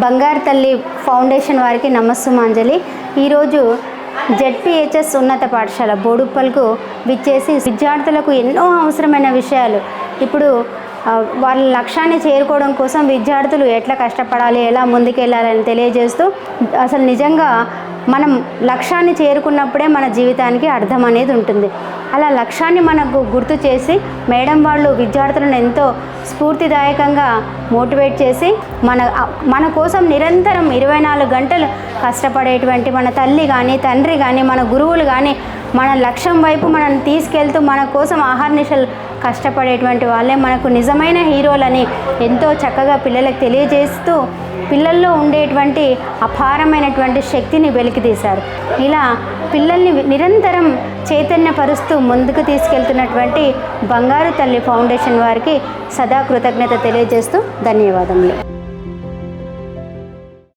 బంగారు తల్లి ఫౌండేషన్ వారికి నమస్సుమాంజలి. ఈరోజు జెడ్పీహెచ్ఎస్ ఉన్నత పాఠశాల బోడుప్పల్కు విచ్చేసి విద్యార్థులకు ఎన్నో అవసరమైన విషయాలు ఇప్పుడు వాళ్ళ లక్ష్యాన్ని చేరుకోవడం కోసం విద్యార్థులు ఎట్లా కష్టపడాలి, ఎలా ముందుకెళ్ళాలని తెలియజేస్తూ అసలు నిజంగా మనం లక్ష్యాన్ని చేరుకున్నప్పుడే మన జీవితానికి అర్థం అనేది ఉంటుంది. అలా లక్ష్యాన్ని మనకు గుర్తు చేసి మేడం వాళ్ళు విద్యార్థులను ఎంతో స్ఫూర్తిదాయకంగా మోటివేట్ చేసి మన కోసం నిరంతరం 24 గంటలు కష్టపడేటువంటి మన తల్లి కానీ తండ్రి కానీ మన గురువులు కానీ మన లక్ష్యం వైపు మనల్ని తీసుకెళ్తూ మన కోసం ఆహర్నిశలు కష్టపడేటువంటి వాళ్ళే మనకు నిజమైన హీరోలని ఎంతో చక్కగా పిల్లలకు తెలియజేస్తూ పిల్లల్లో ఉండేటువంటి అపారమైనటువంటి శక్తిని వెలికితీశారు. ఇలా పిల్లల్ని నిరంతరం చైతన్యపరుస్తూ ముందుకు తీసుకెళ్తున్నటువంటి బంగారు తల్లి ఫౌండేషన్ వారికి సదా కృతజ్ఞత తెలియజేస్తూ ధన్యవాదములు.